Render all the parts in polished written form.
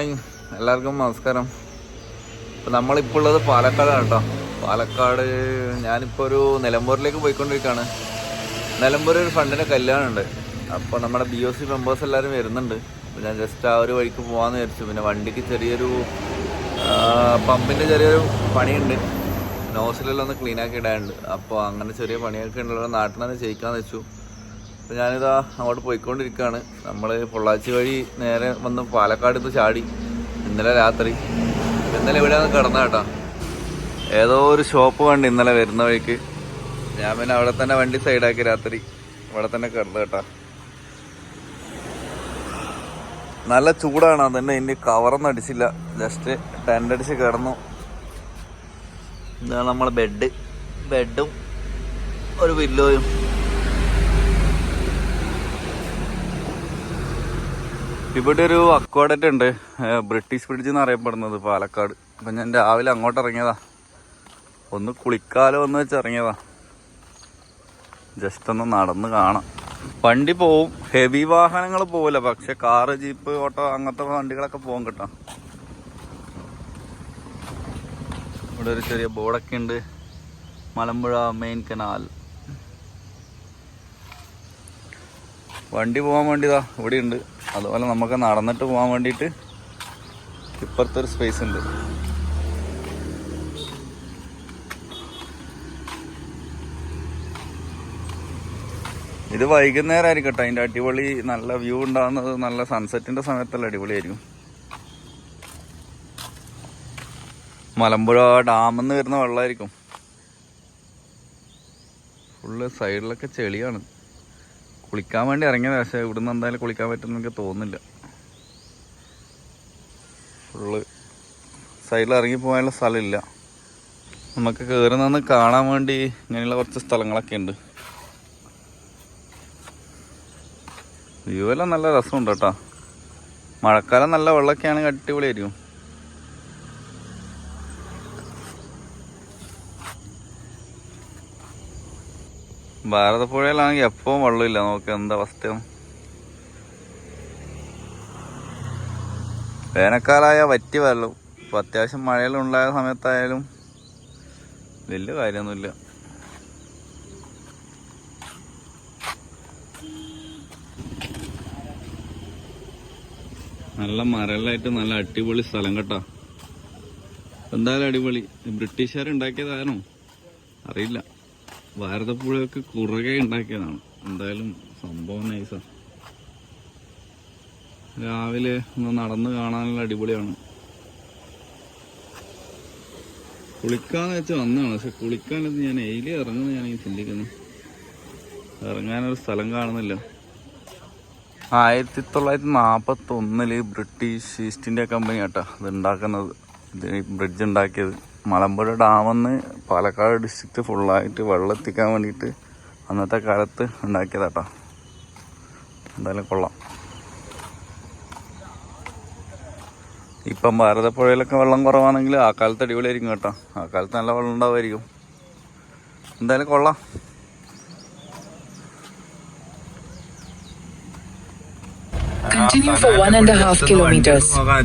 Morning, എല്ലാവർക്കും നമസ്കാരം. ഇപ്പോൾ നമ്മളിപ്പോൾ ഉള്ളത് പാലക്കാടാണ് കേട്ടോ. പാലക്കാട് ഞാനിപ്പോൾ ഒരു നിലമ്പൂരിലേക്ക് പോയിക്കൊണ്ടിരിക്കുകയാണ്. നിലമ്പൂർ ഒരു ഫ്രണ്ടിൻ്റെ കല്യാണമുണ്ട്. അപ്പോൾ നമ്മുടെ BOC മെമ്പേഴ്സ് എല്ലാവരും വരുന്നുണ്ട്. അപ്പോൾ ഞാൻ ജസ്റ്റ് ആ ഒരു വഴിക്ക് പോകാമെന്ന് വിചാരിച്ചു. പിന്നെ വണ്ടിക്ക് ചെറിയൊരു പമ്പിൻ്റെ ചെറിയൊരു പണിയുണ്ട്, നോസിലെല്ലാം ഒന്ന് ക്ലീനാക്കി ഇടാനുണ്ട്. അപ്പോൾ അങ്ങനെ ചെറിയ പണിയൊക്കെ ഉണ്ടല്ലോ, നാട്ടിൽ നിന്ന് ചെയ്യിക്കാമെന്ന് വെച്ചു. അപ്പോൾ ഞാനിതാ അങ്ങോട്ട് പോയിക്കൊണ്ടിരിക്കുകയാണ്. നമ്മൾ പൊള്ളാച്ചി വഴി നേരെ വന്ന് പാലക്കാട് നിന്ന് ചാടി ഇന്നലെ രാത്രി. ഇന്നലെ ഇവിടെ നിന്ന് കിടന്ന കേട്ടോ. ഏതോ ഒരു ഷോപ്പ് കണ്ട് ഇന്നലെ വരുന്ന വഴിക്ക്. ഞാൻ പിന്നെ അവിടെ തന്നെ വണ്ടി സൈഡാക്കി രാത്രി ഇവിടെ തന്നെ കിടന്നു കേട്ടോ. നല്ല ചൂടാണ്, അതന്നെ ഇനി കവറൊന്നും അടിച്ചില്ല, ജസ്റ്റ് ടെൻ്റ് അടിച്ച് കിടന്നു. ഇതാണ് നമ്മളെ ബെഡും ഒരു പില്ലോയും. ഇവിടെ ഒരു അക്വാഡക്റ്റ് ഉണ്ട്, ബ്രിട്ടീഷ് ബ്രിഡ്ജ് എന്നറിയപ്പെടുന്നത് പാലക്കാട്. അപ്പം ഞാൻ രാവിലെ അങ്ങോട്ട് ഇറങ്ങിയതാ, ഒന്ന് കുളിക്കാലോ എന്ന് വെച്ച് ഇറങ്ങിയതാ. ജസ്റ്റ് ഒന്ന് നടന്ന് കാണാം. വണ്ടി പോവും, ഹെവി വാഹനങ്ങൾ പോവില്ല, പക്ഷെ കാറ്, ജീപ്പ്, ഓട്ടോ അങ്ങനത്തെ വണ്ടികളൊക്കെ പോകും കേട്ടോ. ഇവിടെ ഒരു ചെറിയ ബോർഡൊക്കെ ഉണ്ട്, മലമ്പുഴ മെയിൻ കനാൽ. വണ്ടി പോകാൻ വേണ്ടിയതാ ഇവിടെ ഉണ്ട്. അതുപോലെ നമുക്ക് നടന്നിട്ട് പോകാൻ വേണ്ടിയിട്ട് ഇപ്പുറത്തൊരു സ്പേസ് ഉണ്ട്. ഇത് വൈകുന്നേരം ആയിരിക്കും കേട്ടോ. അതിൻ്റെ അടിപൊളി നല്ല വ്യൂ ഉണ്ടാകുന്നത് നല്ല സൺസെറ്റിൻ്റെ സമയത്തല്ല അടിപൊളിയായിരിക്കും. മലമ്പുഴ ഡാമിൽ നിന്ന് വരുന്ന വെള്ളമായിരിക്കും. ഫുള്ള് സൈഡിലൊക്കെ ചെളിയാണ്. കുളിക്കാൻ വേണ്ടി ഇറങ്ങിയത്, പക്ഷേ ഇവിടുന്ന് എന്തായാലും കുളിക്കാൻ പറ്റുമെന്ന് എനിക്ക് തോന്നുന്നില്ല. ഫുള്ള് സൈഡിൽ ഇറങ്ങി പോകാനുള്ള സ്ഥലമില്ല. നമുക്ക് കയറി നിന്ന് കാണാൻ വേണ്ടി ഇങ്ങനെയുള്ള കുറച്ച് സ്ഥലങ്ങളൊക്കെ ഉണ്ട്. വ്യൂ എല്ലാം നല്ല രസമുണ്ട് കേട്ടോ. മഴക്കാലം നല്ല വെള്ളമൊക്കെയാണെങ്കിൽ അടിപൊളിയായിരിക്കും. ഭാരതപ്പുഴയിലാണെങ്കിൽ എപ്പോഴും വെള്ളമില്ല, നോക്ക് എന്താ അവസ്ഥയാണ്. വേനൽക്കാലമായ വറ്റി വെള്ളം. ഇപ്പോൾ അത്യാവശ്യം മഴയെല്ലാം ഉണ്ടായ സമയത്തായാലും വലിയ കാര്യമൊന്നുമില്ല. നല്ല മരലായിട്ട് നല്ല അടിപൊളി സ്ഥലം കേട്ടോ. എന്തായാലും അടിപൊളി. ബ്രിട്ടീഷുകാർ ഉണ്ടാക്കിയതാണോ അറിയില്ല, ഭാരതപ്പുഴയൊക്കെ കുറുകെ ഉണ്ടാക്കിയതാണ്. എന്തായാലും സംഭവം നൈസാ. രാവിലെ ഒന്ന് നടന്ന് കാണാനുള്ള അടിപൊളിയാണ്. കുളിക്കാന്ന് വെച്ചാൽ വന്നതാണ്, പക്ഷെ കുളിക്കാനത് ഞാൻ എയിലി ഇറങ്ങുന്നത് ഞാൻ ചിന്തിക്കുന്നു. ഇറങ്ങാനൊരു സ്ഥലം കാണുന്നില്ല. 1941 ബ്രിട്ടീഷ് ഈസ്റ്റ് ഇന്ത്യ കമ്പനി കേട്ടോ ഇത് ഉണ്ടാക്കുന്നത്, ഇത് ബ്രിഡ്ജ് ഉണ്ടാക്കിയത്. മലമ്പുഴ ഡാമെന്ന് പാലക്കാട് ഡിസ്ട്രിക്റ്റ് ഫുള്ളായിട്ട് വെള്ളം എത്തിക്കാൻ വേണ്ടിയിട്ട് അന്നത്തെ കാലത്ത് ഉണ്ടാക്കിയതാട്ടോ. എന്തായാലും കൊള്ളാം. ഇപ്പം ഭാരതപ്പുഴയിലൊക്കെ വെള്ളം കുറവാണെങ്കിൽ ആ കാലത്ത് അടിപൊളിയായിരിക്കും കേട്ടോ. ആ കാലത്ത് നല്ല വെള്ളം ഉണ്ടാവുമായിരിക്കും. എന്തായാലും കൊള്ളാം.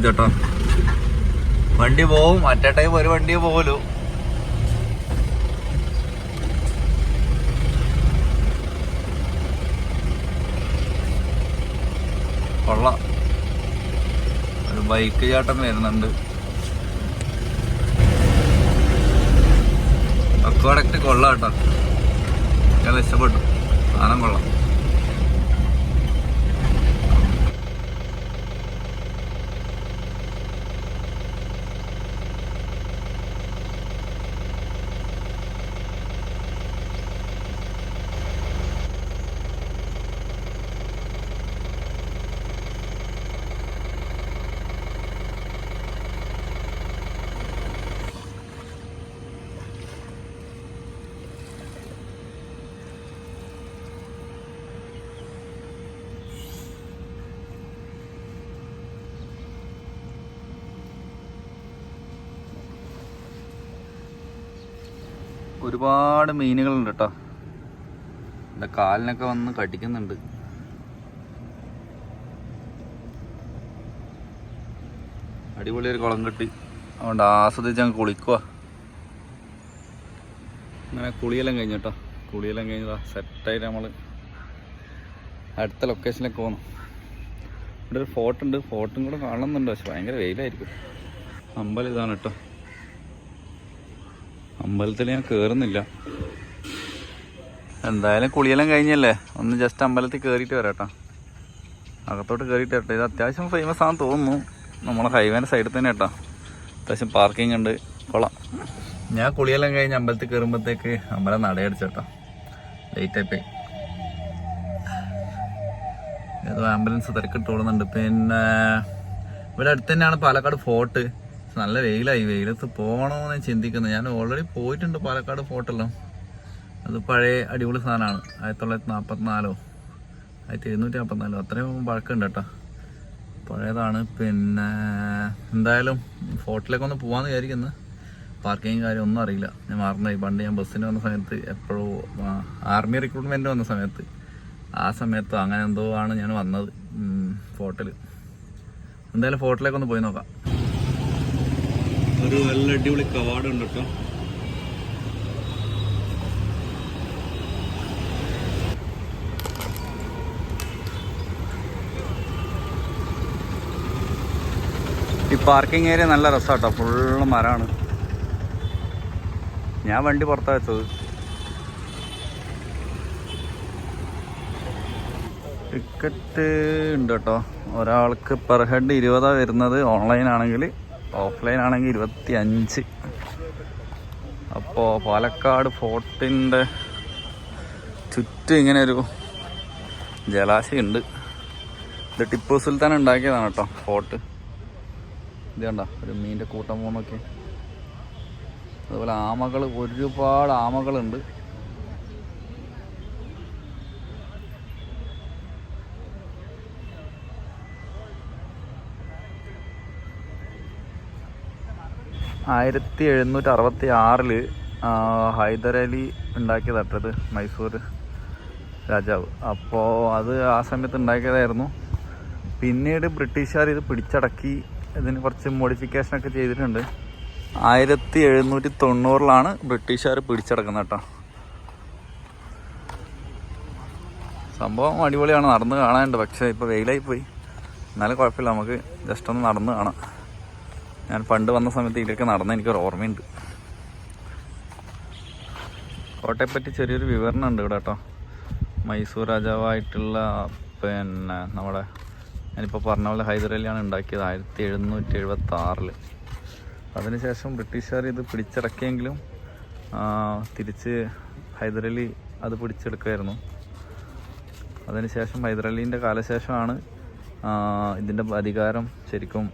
കേട്ടോ വണ്ടി പോവും, അറ്റ് ടൈം ഒരു വണ്ടിയെ പോകലൂ. കൊള്ളാം. ഒരു ബൈക്ക് ചാട്ടം വരുന്നുണ്ട്. അക്വാഡക്റ്റ് കൊള്ളാം കേട്ടോ, ഞാൻ ഇഷ്ടപ്പെട്ടു. സാധനം കൊള്ളാം. ഒരുപാട് മീനുകളുണ്ട് കേട്ടോ. എൻ്റെ കാലിനൊക്കെ വന്ന് കടിക്കുന്നുണ്ട്. അടിപൊളി ഒരു കുളം കെട്ടി, അതുകൊണ്ട് ആസ്വദിച്ച് ഞങ്ങൾ കുളിക്കുക. അങ്ങനെ കുളിയെല്ലാം കഴിഞ്ഞു കേട്ടോ. കുളിയെല്ലാം കഴിഞ്ഞതാ സെറ്റായിട്ട് നമ്മൾ അടുത്ത ലൊക്കേഷനിലേക്ക് പോകുന്നു. ഇവിടെ ഒരു ഫോർട്ട് ഉണ്ട്, ഫോർട്ടും കൂടെ കാണുന്നുണ്ട്, പക്ഷെ ഭയങ്കര വെയിലായിരിക്കും. അമ്പലം ഇതാണ് കേട്ടോ. അമ്പലത്തിൽ ഞാൻ കയറുന്നില്ല. എന്തായാലും കുളിയെല്ലാം കഴിഞ്ഞല്ലേ, ഒന്ന് ജസ്റ്റ് അമ്പലത്തിൽ കയറിയിട്ട് വരാം കേട്ടോ. അകത്തോട്ട് കയറിയിട്ട് വരട്ടെ. ഇത് അത്യാവശ്യം ഫേമസ് ആണെന്ന് തോന്നുന്നു. നമ്മളെ ഹൈവേൻ്റെ സൈഡിൽ തന്നെ കേട്ടോ. അത്യാവശ്യം പാർക്കിംഗ് ഉണ്ട്, കൊള്ളാം. ഞാൻ കുളിയെല്ലാം കഴിഞ്ഞ് അമ്പലത്തിൽ കയറുമ്പോഴത്തേക്ക് അമ്പലം നടയടിച്ചു കേട്ടോ. ലേറ്റായിപ്പോയി. ഏതോ ആംബുലൻസ് തിരക്കിട്ടോളുന്നുണ്ട്. പിന്നെ ഇവിടെ അടുത്ത് തന്നെയാണ് പാലക്കാട് ഫോർട്ട്. നല്ല വെയിലായി, വെയിലത്ത് പോകണമെന്ന് ഞാൻ ചിന്തിക്കുന്നത്. ഞാൻ ഓൾറെഡി പോയിട്ടുണ്ട് പാലക്കാട് ഫോർട്ടെല്ലാം. അത് പഴയ അടിപൊളി സാധനമാണ്. 1944 1744 അത്രയും പഴക്കമുണ്ട് കേട്ടോ. പഴയതാണ്. പിന്നെ എന്തായാലും ഫോർട്ടിലേക്കൊന്ന് പോകാമെന്ന് വിചാരിക്കുന്നത്. പാർക്കിങ് കാര്യം ഒന്നും അറിയില്ല, ഞാൻ മറന്നുപോയി. പണ്ട് ഞാൻ ബസ്സിന് വന്ന സമയത്ത്, എപ്പോഴോ ആർമി റിക്രൂട്ട്മെൻറ്റ് വന്ന സമയത്ത്, ആ സമയത്തോ അങ്ങനെ എന്തോ ആണ് ഞാൻ വന്നത് ഫോർട്ടിൽ. എന്തായാലും ഫോർട്ടിലേക്കൊന്ന് പോയി നോക്കാം. ഒരു നല്ല അടിപൊളി കവാടം ഉണ്ട് കേട്ടോ. ഈ പാർക്കിംഗ് ഏരിയ നല്ല രസമാട്ടോ, ഫുള്ള് മരമാണ്. ഞാൻ വണ്ടി പുറത്താണ് വെച്ചത്. ടിക്കറ്റ് ഉണ്ട് കേട്ടോ. ഒരാൾക്ക് പെർ ഹെഡ് 20 വരുന്നത്. ഓൺലൈൻ ആണെങ്കിൽ, ഓഫ്ലൈൻ ആണെങ്കിൽ 25. അപ്പോൾ പാലക്കാട് ഫോർട്ടിൻ്റെ ചുറ്റും ഇങ്ങനെ ഒരു ജലാശയമുണ്ട്. ഇത് ടിപ്പു സുൽത്താൻ ഉണ്ടാക്കിയതാണ് കേട്ടോ ഫോർട്ട്. ഇത് കണ്ടോ, ഒരു മീനിൻ്റെ കൂട്ടം പോകുന്നൊക്കെ. അതുപോലെ ആമകൾ, ഒരുപാട് ആമകളുണ്ട്. ആയിരത്തി 1766 ഹൈദരലി ഉണ്ടാക്കിയതട്ടത്, മൈസൂർ രാജാവ്. അപ്പോൾ അത് ആ സമയത്ത് ഉണ്ടാക്കിയതായിരുന്നു. പിന്നീട് ബ്രിട്ടീഷുകാർ ഇത് പിടിച്ചടക്കി, ഇതിന് കുറച്ച് മോഡിഫിക്കേഷനൊക്കെ ചെയ്തിട്ടുണ്ട്. 1790 ബ്രിട്ടീഷുകാർ പിടിച്ചടക്കുന്നത് കേട്ടോ. സംഭവം അടിപൊളിയാണ്, നടന്ന് കാണാനുണ്ട്. പക്ഷേ ഇപ്പോൾ വെയിലായി പോയി. എന്നാലും കുഴപ്പമില്ല, നമുക്ക് ജസ്റ്റ് ഒന്ന് നടന്ന് കാണാം. ഞാൻ പണ്ട് വന്ന സമയത്ത് ഇതിലൊക്കെ നടന്ന് എനിക്കൊരു ഓർമ്മയുണ്ട്. കോട്ടയെപ്പറ്റി ചെറിയൊരു വിവരണം ഉണ്ട് ഇവിടെ കേട്ടോ. മൈസൂർ രാജാവായിട്ടുള്ള പിന്നെ നമ്മുടെ ഞാനിപ്പോൾ പറഞ്ഞ പോലെ ഹൈദരലിയാണ് ഉണ്ടാക്കിയത് 1776. അതിനുശേഷം ബ്രിട്ടീഷുകാർ ഇത് പിടിച്ചടക്കിയെങ്കിലും തിരിച്ച് ഹൈദരലി അത് പിടിച്ചെടുക്കുമായിരുന്നു. അതിനുശേഷം ഹൈദരലീൻ്റെ കാലശേഷമാണ് ഇതിൻ്റെ അധികാരം ശരിക്കും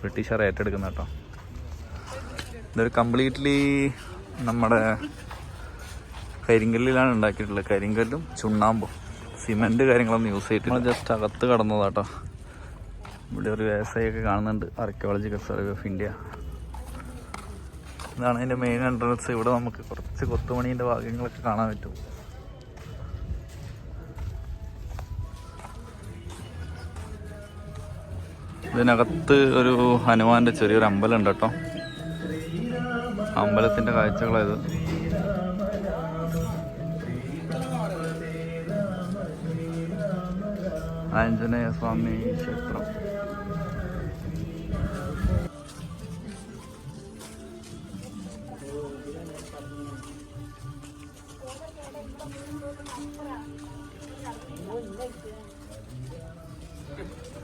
ബ്രിട്ടീഷുകാർ ഏറ്റെടുക്കുന്നത് കേട്ടോ. ഇതൊരു കംപ്ലീറ്റ്ലി നമ്മുടെ കരിങ്കല്ലിലാണ് ഉണ്ടാക്കിയിട്ടുള്ളത്. കരിങ്കല്ലും ചുണ്ണാമ്പും, സിമെൻറ്റ് കാര്യങ്ങളൊന്നും യൂസ് ചെയ്തിട്ട്. നമ്മൾ ജസ്റ്റ് അകത്ത് കടന്നതാട്ടോ. ഇവിടെ ഒരു വ്യവസായമൊക്കെ കാണുന്നുണ്ട്, ആർക്കിയോളജിക്കൽ സർവേ ഓഫ് ഇന്ത്യ. ഇതാണ് അതിൻ്റെ മെയിൻ എൻട്രൻസ്. ഇവിടെ നമുക്ക് കുറച്ച് കൊത്തുപണീൻ്റെ ഭാഗങ്ങളൊക്കെ കാണാൻ പറ്റും. ഇതിനകത്ത് ഒരു ഹനുമാൻ്റെ ചെറിയൊരു അമ്പലം ഉണ്ട് കേട്ടോ. അമ്പലത്തിൻ്റെ കാഴ്ചകളായത്. ആഞ്ജനേയ സ്വാമി ക്ഷേത്രം.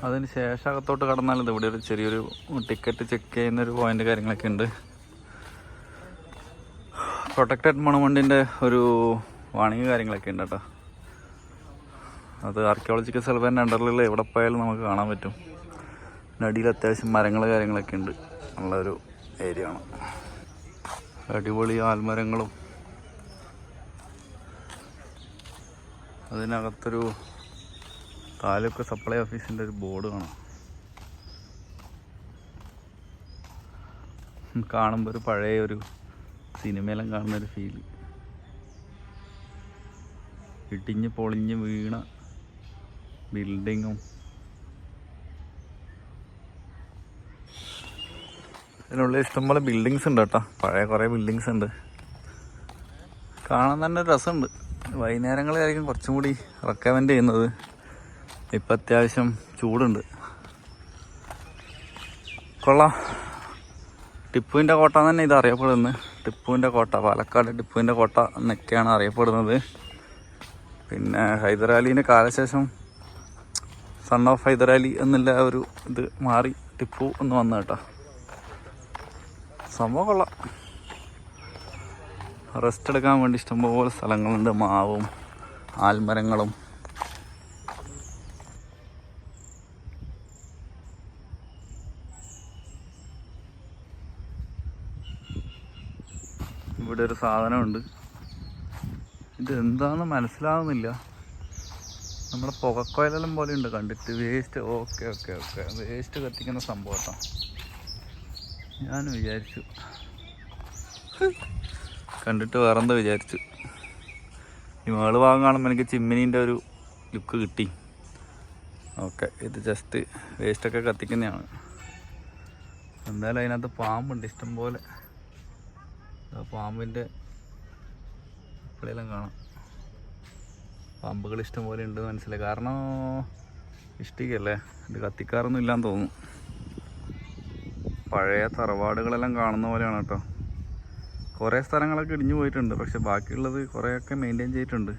അതിന് ശേഷം അകത്തോട്ട് കടന്നാൽ ഇവിടെ ഒരു ചെറിയൊരു ടിക്കറ്റ് ചെക്ക് ചെയ്യുന്നൊരു പോയിന്റ് കാര്യങ്ങളൊക്കെ ഉണ്ട്. പ്രൊട്ടക്റ്റഡ് മോണുമെൻറ്റിൻ്റെ ഒരു വാണിംഗ് കാര്യങ്ങളൊക്കെ ഉണ്ട് കേട്ടോ. അത് ആർക്കിയോളജിക്കൽ സർവേൻ്റെ അണ്ടറിൽ എവിടെ പോയാലും നമുക്ക് കാണാൻ പറ്റും. അടിയിൽ അത്യാവശ്യം മരങ്ങൾ കാര്യങ്ങളൊക്കെ ഉണ്ട്. നല്ലൊരു ഏരിയ ആണ്. അടിപൊളി ആൽമരങ്ങളും. അതിനകത്തൊരു താലൂക്ക് സപ്ലൈ ഓഫീസിൻ്റെ ഒരു ബോർഡ് കാണാം. കാണുമ്പോൾ ഒരു പഴയ ഒരു സിനിമയിലും കാണുന്നൊരു ഫീല്. ഇടിഞ്ഞ് പൊളിഞ്ഞ് വീണ ബിൽഡിങ്ങും ഇതിനുള്ളിൽ ഇഷ്ടംപോലെ ബിൽഡിങ്സ് ഉണ്ട് കേട്ടോ. പഴയ കുറേ ബിൽഡിങ്സ് ഉണ്ട്. കാണാൻ തന്നെ രസമുണ്ട്. വൈകുന്നേരങ്ങളിലായിരിക്കും കുറച്ചും കൂടി റെക്കമെൻഡ് ചെയ്യുന്നത്. ഇപ്പം അത്യാവശ്യം ചൂടുണ്ട്. കൊള്ളാം. ടിപ്പുവിൻ്റെ കോട്ട തന്നെ ഇത് അറിയപ്പെടുന്നത്. ടിപ്പുവിൻ്റെ കോട്ട, പാലക്കാട് ടിപ്പുവിൻ്റെ കോട്ട എന്നൊക്കെയാണ് അറിയപ്പെടുന്നത്. പിന്നെ ഹൈദരാലിൻ്റെ കാലശേഷം സൺ ഓഫ് ഹൈദരാലി എന്നുള്ള ഒരു ഇത് മാറി ടിപ്പു എന്ന് വന്നു കേട്ടോ. സംഭവം കൊള്ളാം. റെസ്റ്റ് എടുക്കാൻ വേണ്ടി ഇഷ്ടംപോലെ സ്ഥലങ്ങളുണ്ട്. മാവും ആൽമരങ്ങളും. ഇവിടെ ഒരു സാധനമുണ്ട്. ഇത് എന്താണെന്ന് മനസ്സിലാവുന്നില്ല. നമ്മുടെ പുകക്കോയിലെല്ലാം പോലെ ഉണ്ട് കണ്ടിട്ട്. വേസ്റ്റ്. ഓക്കെ വേസ്റ്റ് കത്തിക്കുന്ന സംഭവം കേട്ടോ. ഞാൻ വിചാരിച്ചു കണ്ടിട്ട് വേറെന്താ വിചാരിച്ചു. ഈ മേള് ഭാഗം കാണുമ്പോൾ എനിക്ക് ചിമ്മിനീൻ്റെ ഒരു ലുക്ക് കിട്ടി. ഓക്കെ, ഇത് ജസ്റ്റ് വേസ്റ്റൊക്കെ കത്തിക്കുന്നതാണ്. എന്തായാലും അതിനകത്ത് പാമ്പുണ്ട് ഇഷ്ടംപോലെ. പാമ്പിൻ്റെ ഇപ്പോഴെല്ലാം കാണാം. പാമ്പുകൾ ഇഷ്ടംപോലെ ഉണ്ട് മനസ്സിലായി. കാരണം ഇഷ്ടികല്ലേ, ഇത് കത്തിക്കാറൊന്നും ഇല്ലാന്ന് തോന്നുന്നു. പഴയ തറവാടുകളെല്ലാം കാണുന്ന പോലെയാണ് കേട്ടോ. കുറേ സ്ഥലങ്ങളൊക്കെ ഇടിഞ്ഞു പോയിട്ടുണ്ട്, പക്ഷെ ബാക്കിയുള്ളത് കുറേയൊക്കെ മെയിൻറ്റെയിൻ ചെയ്തിട്ടുണ്ട്.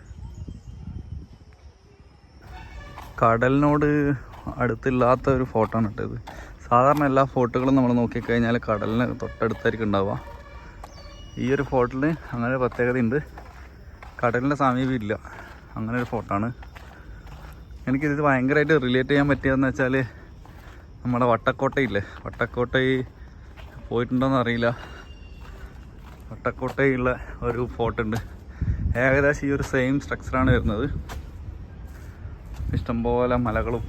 കടലിനോട് അടുത്തില്ലാത്ത ഒരു ഫോട്ടോ ആണ് കേട്ടോ ഇത്. സാധാരണ എല്ലാ ഫോട്ടോകളും നമ്മൾ നോക്കിക്കഴിഞ്ഞാൽ കടലിന് തൊട്ടടുത്തായിരിക്കും ഉണ്ടാവുക. ഈ ഒരു ഫോട്ടോയിൽ അങ്ങനെ ഒരു പ്രത്യേകതയുണ്ട്. കടലിൻ്റെ സാമീപ്യം ഇല്ല. അങ്ങനെ ഒരു ഫോട്ടോ ആണ്. എനിക്കിത് ഭയങ്കരമായിട്ട് റിലേറ്റ് ചെയ്യാൻ പറ്റിയതെന്ന് വെച്ചാൽ നമ്മുടെ വട്ടക്കോട്ടയില്ലേ, വട്ടക്കോട്ടയിൽ പോയിട്ടുണ്ടോയെന്ന് അറിയില്ല. വട്ടക്കോട്ടയുള്ള ഒരു ഫോർട്ട് ഉണ്ട്. ഏകദേശം ഈ ഒരു സെയിം സ്ട്രക്ചറാണ് വരുന്നത്. ഇഷ്ടംപോലെ മലകളും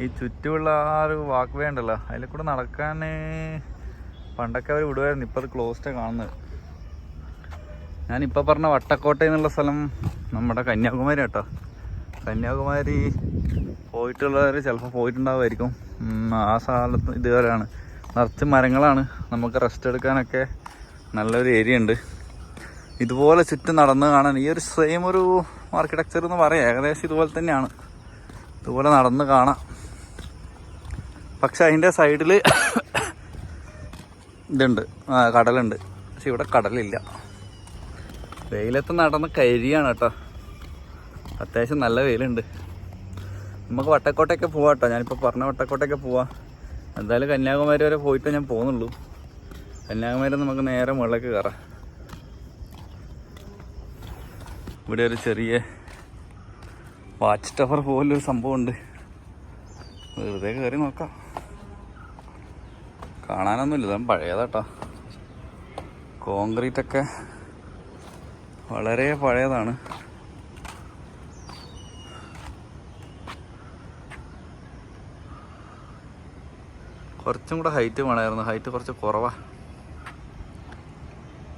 ഈ ചുറ്റുമുള്ള ആ ഒരു വാക്ക് വേ ഉണ്ടല്ലോ, അതിൽ കൂടെ നടക്കാൻ പണ്ടൊക്കെ അവർ വിടുമായിരുന്നു. ഇപ്പോൾ അത് ക്ലോസ്ഡ് കാണുന്നത്. ഞാനിപ്പോൾ പറഞ്ഞ വട്ടക്കോട്ട എന്നുള്ള സ്ഥലം നമ്മുടെ കന്യാകുമാരി കേട്ടോ. കന്യാകുമാരി പോയിട്ടുള്ളവർ ചിലപ്പോൾ പോയിട്ടുണ്ടാവുമായിരിക്കും. ആ സ്ഥലത്ത് ഇതുപോലെയാണ്, നിറച്ച് മരങ്ങളാണ്. നമുക്ക് റെസ്റ്റ് എടുക്കാനൊക്കെ നല്ലൊരു ഏരിയ ഉണ്ട്. ഇതുപോലെ ചുറ്റും നടന്ന് കാണാൻ ഈ ഒരു സെയിം ഒരു ആർക്കിടെക്ചർ എന്ന് പറയാം. ഏകദേശം ഇതുപോലെ തന്നെയാണ്. ഇതുപോലെ നടന്ന് കാണാം. പക്ഷെ അതിൻ്റെ സൈഡിൽ ഇതുണ്ട്, കടലുണ്ട്. പക്ഷെ ഇവിടെ കടലില്ല. വെയിലത്ത് നടന്ന് കരിയാണ് കേട്ടോ. അത്യാവശ്യം നല്ല വെയിലുണ്ട്. നമുക്ക് വട്ടക്കോട്ടയൊക്കെ പോവാം കേട്ടോ. ഞാനിപ്പോൾ പറഞ്ഞ വട്ടക്കോട്ടയൊക്കെ പോവാം. എന്തായാലും കന്യാകുമാരി വരെ പോയിട്ട് ഞാൻ പോകുന്നുള്ളൂ. കന്യാകുമാരി നമുക്ക് നേരെ മുകളിലേക്ക് കയറാം. ഇവിടെ ഒരു ചെറിയ വാച്ച് ടവർ പോലൊരു സംഭവമുണ്ട്. വെറുതെ കയറി നോക്കാം. കാണാനൊന്നുമില്ല, ഇതാണ് പഴയതാട്ടോ. കോൺക്രീറ്റൊക്കെ വളരെ പഴയതാണ്. കുറച്ചും കൂടെ ഹൈറ്റ് വേണമായിരുന്നു. ഹൈറ്റ് കുറച്ച് കുറവാണ്.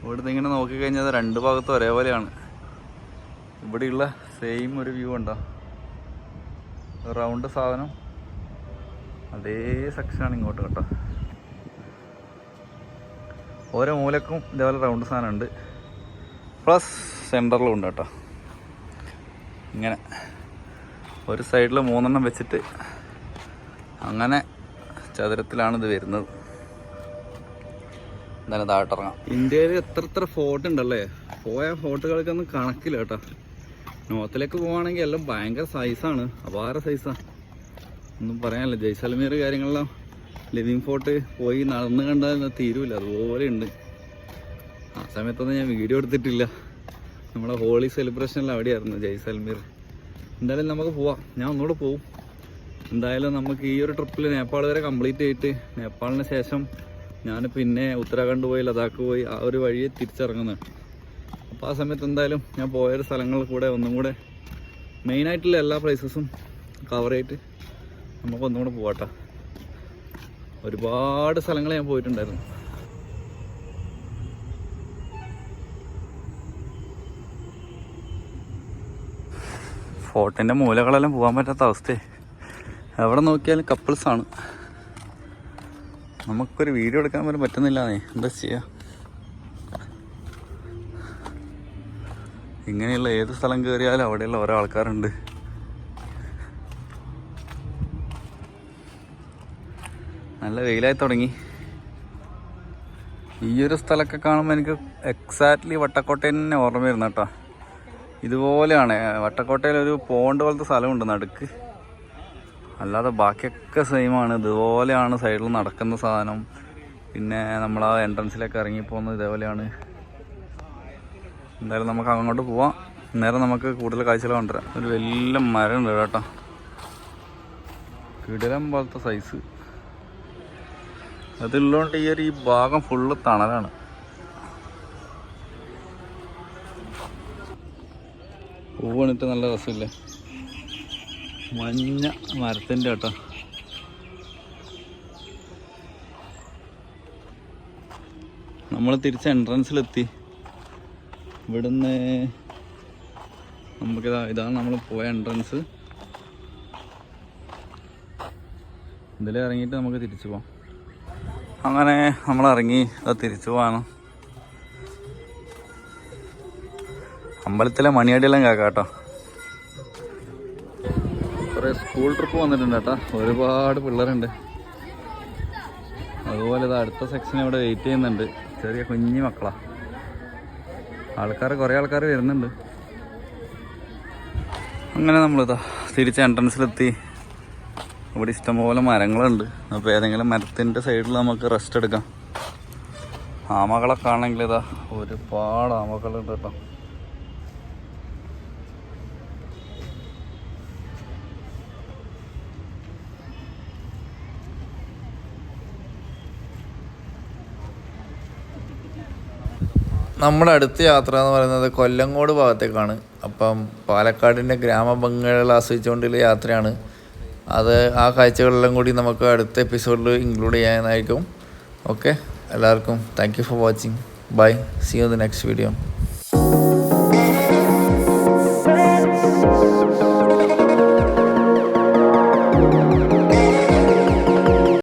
ഇവിടുന്ന് ഇങ്ങനെ നോക്കിക്കഴിഞ്ഞാൽ രണ്ട് ഭാഗത്തും ഒരേപോലെയാണ്. ഇവിടെയുള്ള സെയിം ഒരു വ്യൂ ഉണ്ടോ, റൗണ്ട് സാധനം അതേ സെക്ഷനാണ് ഇങ്ങോട്ട് കേട്ടോ. ഓരോ മൂലക്കും ഇതേപോലെ റൗണ്ട് സാധനം ഉണ്ട്. പ്ലസ് സെൻറ്ററിലും ഉണ്ട് കേട്ടോ. ഇങ്ങനെ ഒരു സൈഡിൽ 3 വെച്ചിട്ട് അങ്ങനെ ചതുരത്തിലാണ് ഇത് വരുന്നത്. എന്തായാലും താഴോട്ടിറങ്ങാം. ഇന്ത്യയിൽ എത്ര ഫോർട്ട് ഉണ്ടല്ലേ. പോയ ഫോർട്ടുകൾക്കൊന്നും കണക്കില്ല കേട്ടോ. നോർത്തിലേക്ക് പോവുകയാണെങ്കിൽ എല്ലാം ഭയങ്കര സൈസാണ്, അപാര സൈസാണ്. ഒന്നും പറയാനില്ല. ജയ്സൽമീർ കാര്യങ്ങളെല്ലാം ലിവിങ് ഫോർട്ട് പോയി നടന്ന് കണ്ടാൽ തീരുമില്ല, അതുപോലെ ഉണ്ട്. ആ സമയത്തൊന്നും ഞാൻ വീഡിയോ എടുത്തിട്ടില്ല. നമ്മളെ ഹോളി സെലിബ്രേഷനിൽ അവിടെയായിരുന്നു ജയ്സൽമീർ. എന്തായാലും നമുക്ക് പോവാം. ഞാൻ ഒന്നുകൂടെ പോവും. എന്തായാലും നമുക്ക് ഈ ഒരു ട്രിപ്പിൽ നേപ്പാൾ വരെ കംപ്ലീറ്റ് ചെയ്തിട്ട് നേപ്പാളിന് ശേഷം ഞാൻ പിന്നെ ഉത്തരാഖണ്ഡ് പോയി, ലഡാക്ക് പോയി, ആ ഒരു വഴിയെ തിരിച്ചിറങ്ങുന്നത്. അപ്പോൾ ആ സമയത്ത് എന്തായാലും ഞാൻ പോയൊരു സ്ഥലങ്ങളിൽ കൂടെ ഒന്നും കൂടെ മെയിനായിട്ടുള്ള എല്ലാ പ്ലേസസും കവർ ചെയ്തിട്ട് നമുക്കൊന്നും കൂടെ പോവാട്ടോ. ഒരുപാട് സ്ഥലങ്ങൾ ഞാൻ പോയിട്ടുണ്ടായിരുന്നു. ഫോർട്ടിൻ്റെ മൂലകളെല്ലാം പോകാൻ പറ്റാത്ത അവസ്ഥയെ. എവിടെ നോക്കിയാലും കപ്പിൾസാണ്. നമുക്കൊരു വീഡിയോ എടുക്കാൻ പോലും പറ്റുന്നില്ലാന്നേ. എന്താ ചെയ്യുക? ഇങ്ങനെയുള്ള ഏത് സ്ഥലം കയറിയാലും അവിടെയുള്ള ഓരോ ആൾക്കാരുണ്ട്. നല്ല വെയിലായി തുടങ്ങി. ഈ ഒരു സ്ഥലമൊക്കെ കാണുമ്പോൾ എനിക്ക് എക്സാക്ട്ലി വട്ടക്കോട്ടയിൽ തന്നെ ഓർമ്മ വരുന്ന കേട്ടോ. ഇതുപോലെയാണ് വട്ടക്കോട്ടയിൽ ഒരു പോണ്ട് പോലത്തെ സ്ഥലമുണ്ട് നടുക്ക്. അല്ലാതെ ബാക്കിയൊക്കെ സെയിമാണ്. ഇതുപോലെയാണ് സൈഡിൽ നടക്കുന്ന സാധനം. പിന്നെ നമ്മൾ ആ എൻട്രൻസിലേക്ക് ഇറങ്ങിപ്പോകുന്നത് ഇതേപോലെയാണ്. എന്തായാലും നമുക്ക് അങ്ങോട്ട് പോവാം. നേരം നമുക്ക് കൂടുതൽ കാഴ്ചകൾ കൊണ്ടുവരാം. ഒരു വലിയ മരം ഉണ്ട് കേട്ടോ, കിടിലം പോലത്തെ സൈസ്. അതുള്ളതുകൊണ്ട് ഈ ഭാഗം ഫുള്ള് തണലാണ്. പൂവണിട്ട് നല്ല രസമില്ലേ? മഞ്ഞ മരത്തിൻ്റെ കേട്ടോ. നമ്മൾ തിരിച്ച് എൻട്രൻസിലെത്തി. ഇവിടുന്ന് ഇതാണ് നമ്മൾ പോയ എൻട്രൻസ്. ഇതിൽ ഇറങ്ങിയിട്ട് നമുക്ക് തിരിച്ചു പോകാം. അങ്ങനെ നമ്മൾ ഇറങ്ങി തിരിച്ചു പോവാണ്. അമ്പലത്തിലെ മണിയടിയെല്ലാം കേൾക്കാം കേട്ടോ. കുറേ സ്കൂൾ ട്രിപ്പ് വന്നിട്ടുണ്ട് കേട്ടോ. ഒരുപാട് പിള്ളേരുണ്ട്. അതുപോലെ അടുത്ത സെക്ഷൻ ഇവിടെ വെയിറ്റ് ചെയ്യുന്നുണ്ട്. ചെറിയ കുഞ്ഞു മക്കളാ. കുറേ ആൾക്കാർ വരുന്നുണ്ട്. അങ്ങനെ തിരിച്ച് എൻട്രൻസിലെത്തി. ഇവിടെ ഇഷ്ടംപോലെ മരങ്ങളുണ്ട്. അപ്പോൾ ഏതെങ്കിലും മരത്തിൻ്റെ സൈഡിൽ നമുക്ക് റെസ്റ്റ് എടുക്കാം. ആമകളൊക്കെ ആണെങ്കിൽ ഒരുപാട് ആമകളുണ്ട് കേട്ടോ. നമ്മുടെ അടുത്ത യാത്ര എന്ന് പറയുന്നത് കൊല്ലങ്കോട് ഭാഗത്തേക്കാണ്. അപ്പം പാലക്കാടിൻ്റെ ഗ്രാമഭംഗികൾ ആസ്വദിച്ചുകൊണ്ടുള്ള യാത്രയാണ്. അത് ആ കാഴ്ചകളെല്ലാം കൂടി നമുക്ക് അടുത്ത എപ്പിസോഡിൽ ഇൻക്ലൂഡ് ചെയ്യാനായിരിക്കും. ഓക്കെ, എല്ലാവർക്കും thank you for watching. Bye, see you in the next video.